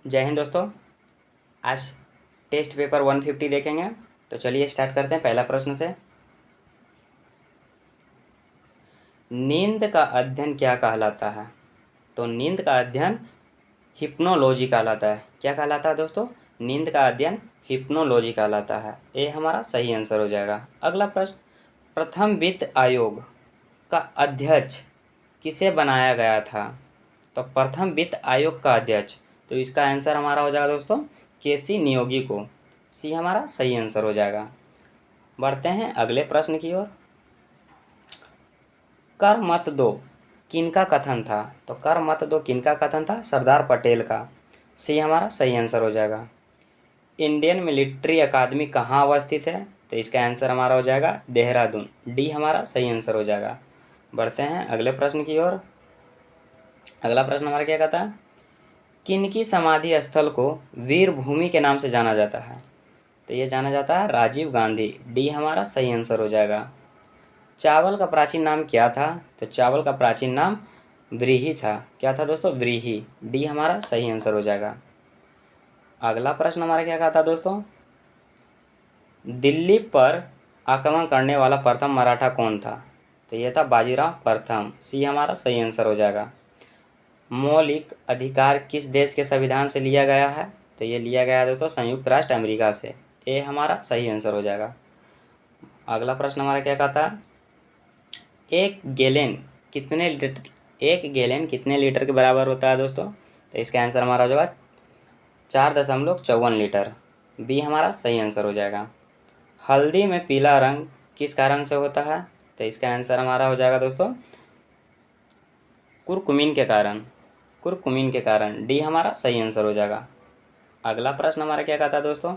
जय हिंद दोस्तों। आज टेस्ट पेपर 150 देखेंगे। तो चलिए स्टार्ट करते हैं पहला प्रश्न से। नींद का अध्ययन क्या कहलाता है? तो नींद का अध्ययन हिप्नोलॉजी कहलाता है। क्या कहलाता है दोस्तों? नींद का अध्ययन हिप्नोलॉजी कहलाता है। ये हमारा सही आंसर हो जाएगा। अगला प्रश्न, प्रथम वित्त आयोग का अध्यक्ष किसे बनाया गया था? तो प्रथम वित्त आयोग का अध्यक्ष, तो इसका आंसर हमारा हो जाएगा दोस्तों केसी नियोगी को। सी हमारा सही आंसर हो जाएगा। बढ़ते हैं अगले प्रश्न की ओर। कर मत दो किनका कथन था? तो कर मत दो किनका कथन था? सरदार पटेल का। सी हमारा सही आंसर हो जाएगा। इंडियन मिलिट्री अकादमी कहाँ अवस्थित है? तो इसका आंसर हमारा हो जाएगा देहरादून। डी हमारा सही आंसर हो जाएगा। बढ़ते हैं अगले प्रश्न की ओर। अगला प्रश्न हमारा क्या कहता है? किनकी समाधि स्थल को वीर भूमि के नाम से जाना जाता है? तो ये जाना जाता है राजीव गांधी। डी हमारा सही आंसर हो जाएगा। चावल का प्राचीन नाम क्या था? तो चावल का प्राचीन नाम व्रीहि था। क्या था दोस्तों? व्रीहि। डी हमारा सही आंसर हो जाएगा। अगला प्रश्न हमारा क्या कहता है दोस्तों? दिल्ली पर आक्रमण करने वाला प्रथम मराठा कौन था? तो ये था बाजीराव प्रथम। सी हमारा सही आंसर हो जाएगा। मौलिक अधिकार किस देश के संविधान से लिया गया है? तो ये लिया गया है दोस्तों संयुक्त राष्ट्र अमेरिका से। ये हमारा सही आंसर हो जाएगा। अगला प्रश्न हमारा क्या कहता है? एक गैलन कितने लीटर के बराबर होता है दोस्तों? तो इसका आंसर हमारा हो जाएगा 4.54 लीटर। बी हमारा सही आंसर हो जाएगा। हल्दी में पीला रंग किस कारण से होता है? तो इसका आंसर हमारा हो जाएगा दोस्तों कुरकुमीन के कारण। कुरकुमीन के कारण। डी हमारा सही आंसर हो जाएगा। अगला प्रश्न हमारा क्या कहता है दोस्तों?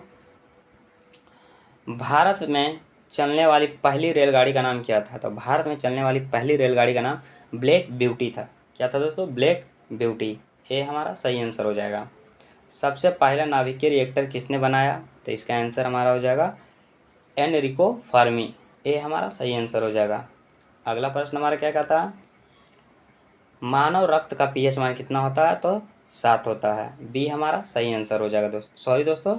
भारत में चलने वाली पहली रेलगाड़ी का नाम क्या था? तो भारत में चलने वाली पहली रेलगाड़ी का नाम ब्लैक ब्यूटी था। क्या था दोस्तों? Black beauty. ये हमारा सही आंसर हो जाएगा। सबसे पहला नाभिकीय रिएक्टर किसने बनाया? तो इसका आंसर हमारा हो जाएगा एनरिको फर्मी। ये हमारा सही आंसर हो जाएगा। अगला प्रश्न हमारा क्या कहता है? मानव रक्त का पीएच मान कितना होता है? तो 7 होता है। बी हमारा सही आंसर हो जाएगा दोस्तों।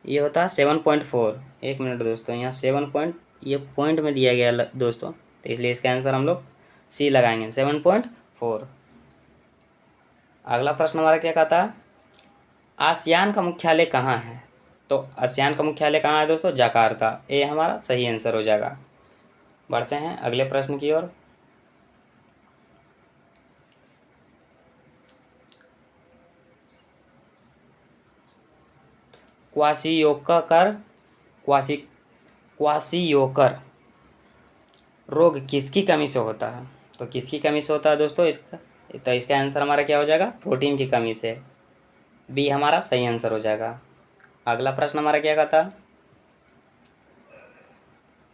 ये होता है 7.4। एक मिनट दोस्तों, यहाँ 7 पॉइंट ये पॉइंट में दिया गया दोस्तों, तो इसलिए इसका आंसर हम लोग सी लगाएंगे 7.4। अगला प्रश्न हमारा क्या कहता है? आसियान का मुख्यालय कहाँ है? तो आसियान का मुख्यालय कहाँ है दोस्तों? जकार्ता। ये हमारा सही आंसर हो जाएगा। बढ़ते हैं अगले प्रश्न की ओर। क्वासियोकर रोग किसकी कमी से होता है? तो किसकी कमी से होता है दोस्तों? इसका आंसर हमारा क्या हो जाएगा? प्रोटीन की कमी से। बी हमारा सही आंसर हो जाएगा। अगला प्रश्न हमारा क्या कहता है?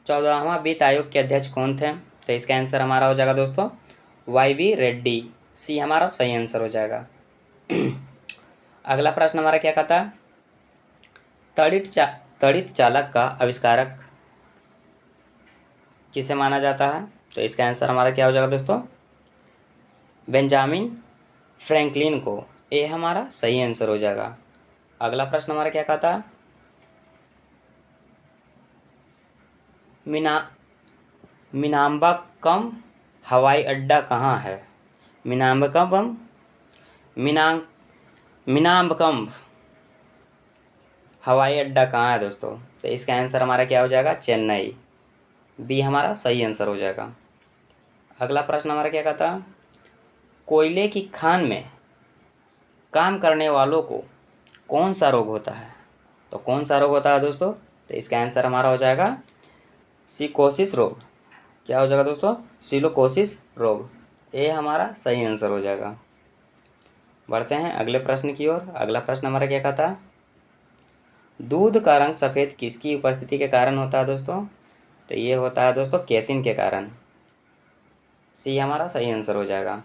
14वां वित्त आयोग के अध्यक्ष कौन थे? तो इसका आंसर हमारा हो जाएगा दोस्तों YV रेड्डी। सी हमारा सही आंसर हो जाएगा। अगला प्रश्न हमारा क्या कहता है? तड़ित चालक का आविष्कारक किसे माना जाता है? तो इसका आंसर हमारा क्या हो जाएगा दोस्तों? बेंजामिन फ्रैंकलिन को। ये हमारा सही आंसर हो जाएगा। अगला प्रश्न हमारा क्या कहता है? मीनाम्बाकम हवाई अड्डा कहाँ है? मीनाम्बकम हवाई अड्डा कहाँ है दोस्तों? तो इसका आंसर हमारा क्या हो जाएगा? चेन्नई। बी हमारा सही आंसर हो जाएगा। अगला प्रश्न हमारा क्या कहता है? कोयले की खान में काम करने वालों को कौन सा रोग होता है? तो कौन सा रोग होता है दोस्तों? तो इसका आंसर हमारा हो जाएगा सिकोसिस रोग। क्या हो जाएगा दोस्तों? सिलोकोसिस रोग। ये हमारा सही आंसर हो जाएगा। बढ़ते हैं अगले प्रश्न की ओर। अगला प्रश्न हमारा क्या कहता है? दूध का रंग सफ़ेद किसकी उपस्थिति के कारण होता है दोस्तों? तो ये होता है दोस्तों केसिन के कारण। सी हमारा सही आंसर हो जाएगा।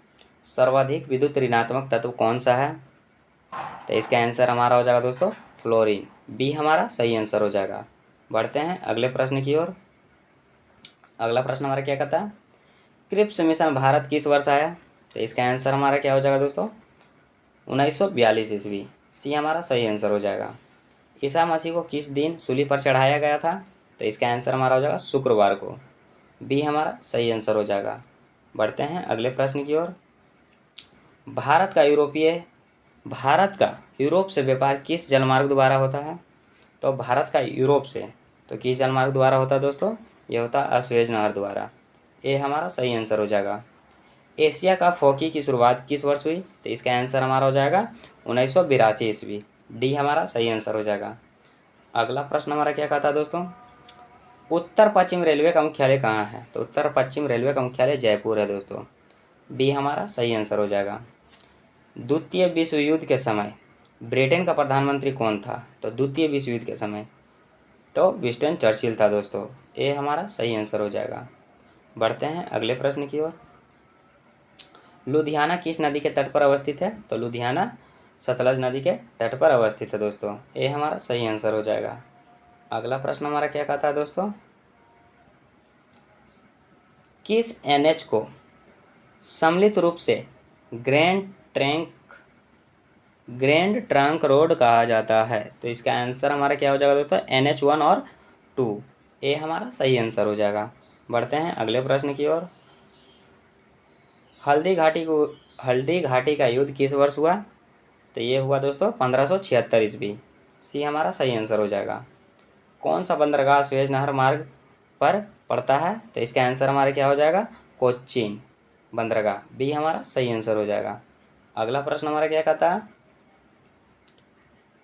सर्वाधिक विद्युत ऋणात्मक तत्व कौन सा है? तो इसका आंसर हमारा हो जाएगा दोस्तों फ्लोरीन। बी हमारा सही आंसर हो जाएगा। बढ़ते हैं अगले प्रश्न की ओर। अगला प्रश्न हमारा क्या कहता है? क्रिप्स मिशन भारत किस वर्ष आया? तो इसका आंसर हमारा क्या हो जाएगा दोस्तों? 1942 ईस्वी। सी हमारा सही आंसर हो जाएगा। ईसा मसीह को किस दिन सूली पर चढ़ाया गया था? तो इसका आंसर हमारा हो जाएगा शुक्रवार को। बी हमारा सही आंसर हो जाएगा। बढ़ते हैं अगले प्रश्न की ओर। भारत का यूरोप से व्यापार किस जलमार्ग द्वारा होता है? तो भारत का यूरोप से तो किस जलमार्ग द्वारा होता है दोस्तों? ये होता है सुएज नहर द्वारा। ये हमारा सही आंसर हो जाएगा। एशिया कप हॉकी की शुरुआत किस वर्ष हुई? तो इसका आंसर हमारा हो जाएगा 1982 ईस्वी। डी हमारा सही आंसर हो जाएगा। अगला प्रश्न हमारा क्या कहता है दोस्तों? उत्तर पश्चिम रेलवे का मुख्यालय कहाँ है? तो उत्तर पश्चिम रेलवे का मुख्यालय जयपुर है दोस्तों। बी हमारा सही आंसर हो जाएगा। द्वितीय विश्व युद्ध के समय ब्रिटेन का प्रधानमंत्री कौन था? तो द्वितीय विश्व युद्ध के समय तो विंस्टन चर्चिल था दोस्तों। ए हमारा सही आंसर हो जाएगा। बढ़ते हैं अगले प्रश्न की ओर। लुधियाना किस नदी के तट पर अवस्थित है? तो लुधियाना सतलज नदी के तट पर अवस्थित है दोस्तों। ए हमारा सही आंसर हो जाएगा। अगला प्रश्न हमारा क्या कहता है दोस्तों? किस एनएच को सम्मिलित रूप से ग्रैंड ट्रंक रोड कहा जाता है? तो इसका आंसर हमारा क्या हो जाएगा दोस्तों? NH1 और 2। ए हमारा सही आंसर हो जाएगा। बढ़ते हैं अगले प्रश्न की ओर। हल्दी घाटी का युद्ध किस वर्ष हुआ? तो ये हुआ दोस्तों 1576 ईस्वी। सी हमारा सही आंसर हो जाएगा। कौन सा बंदरगाह सुएज नहर मार्ग पर पड़ता है? तो इसका आंसर हमारा क्या हो जाएगा? कोच्चिन बंदरगाह। बी हमारा सही आंसर हो जाएगा। अगला प्रश्न हमारा क्या कहता है?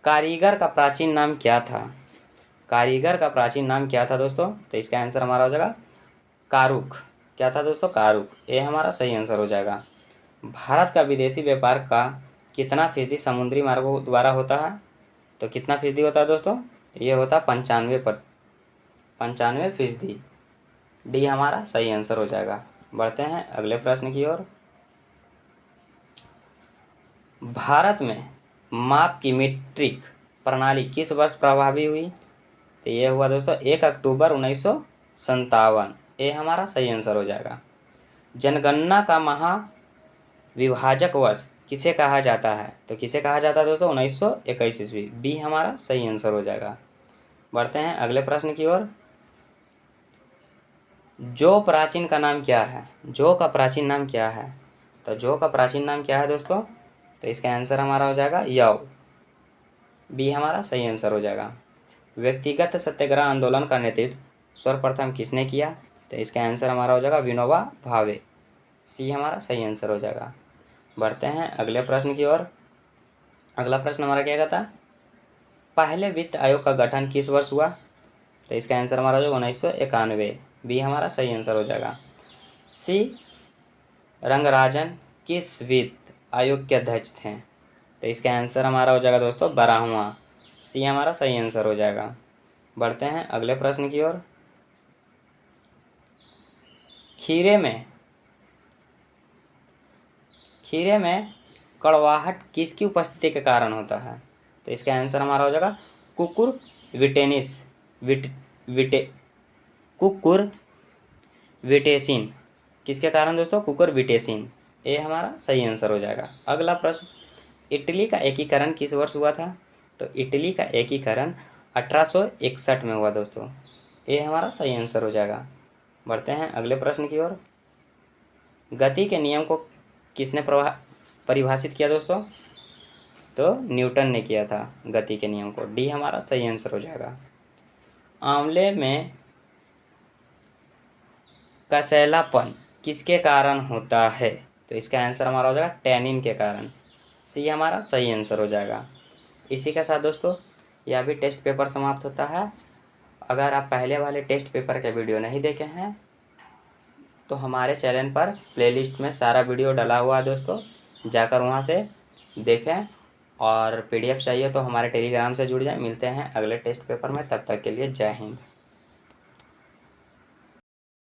कारीगर का प्राचीन नाम क्या था? कारीगर का प्राचीन नाम क्या था दोस्तों? तो इसका आंसर हमारा हो जाएगा कारुक। क्या था दोस्तों? कारुक। ये हमारा सही आंसर हो जाएगा। भारत का विदेशी व्यापार का कितना फीसदी समुद्री मार्गों द्वारा होता है? तो कितना फीसदी होता है दोस्तों? ये होता है 95%। डी हमारा सही आंसर हो जाएगा। बढ़ते हैं अगले प्रश्न की ओर। भारत में माप की मीट्रिक प्रणाली किस वर्ष प्रभावी हुई? तो ये हुआ दोस्तों 1 अक्टूबर 1957। ये हमारा सही आंसर हो जाएगा। जनगणना का महाविभाजक वर्ष किसे कहा जाता है? तो किसे कहा जाता है दोस्तों? 1921 ईस्वी। बी हमारा सही आंसर हो जाएगा। बढ़ते हैं अगले प्रश्न की ओर। जो प्राचीन का नाम क्या है? जो का प्राचीन नाम क्या है? तो जो का प्राचीन नाम क्या है दोस्तों? तो इसका आंसर हमारा हो जाएगा यव। बी हमारा सही आंसर हो जाएगा। व्यक्तिगत सत्याग्रह आंदोलन का नेतृत्व सर्वप्रथम किसने किया? तो इसका आंसर हमारा हो जाएगा विनोबा भावे। सी हमारा सही आंसर हो जाएगा। बढ़ते हैं अगले प्रश्न की ओर। अगला प्रश्न हमारा क्या कहता है? पहले वित्त आयोग का गठन किस वर्ष हुआ? तो इसका आंसर हमारा जो 1991। बी हमारा सही आंसर हो जाएगा। सी रंगराजन किस वित्त आयोग के अध्यक्ष थे? तो इसका आंसर हमारा हो जाएगा दोस्तों 12वां। सी हमारा सही आंसर हो जाएगा। बढ़ते हैं अगले प्रश्न की ओर। खीरे में कड़वाहट किसकी उपस्थिति के कारण होता है? तो इसका आंसर हमारा हो जाएगा कुकुरबिटेसिन। किसके कारण दोस्तों? कुकुरबिटेसिन। ये हमारा सही आंसर हो जाएगा। अगला प्रश्न, इटली का एकीकरण किस वर्ष हुआ था? तो इटली का एकीकरण 1861 में हुआ दोस्तों। ये हमारा सही आंसर हो जाएगा। बढ़ते हैं अगले प्रश्न की ओर। गति के नियम को किसने परिभाषित किया दोस्तों? तो न्यूटन ने किया था गति के नियम को। डी हमारा सही आंसर हो जाएगा। आंवले में कसैलापन किसके कारण होता है? तो इसका आंसर हमारा हो जाएगा टैनिन के कारण। सी हमारा सही आंसर हो जाएगा। इसी के साथ दोस्तों यह भी टेस्ट पेपर समाप्त होता है। अगर आप पहले वाले टेस्ट पेपर के वीडियो नहीं देखे हैं तो हमारे चैनल पर प्लेलिस्ट में सारा वीडियो डला हुआ है दोस्तों, जाकर वहां से देखें। और PDF चाहिए तो हमारे टेलीग्राम से जुड़ जाएं। मिलते हैं अगले टेस्ट पेपर में, तब तक के लिए जय हिंद।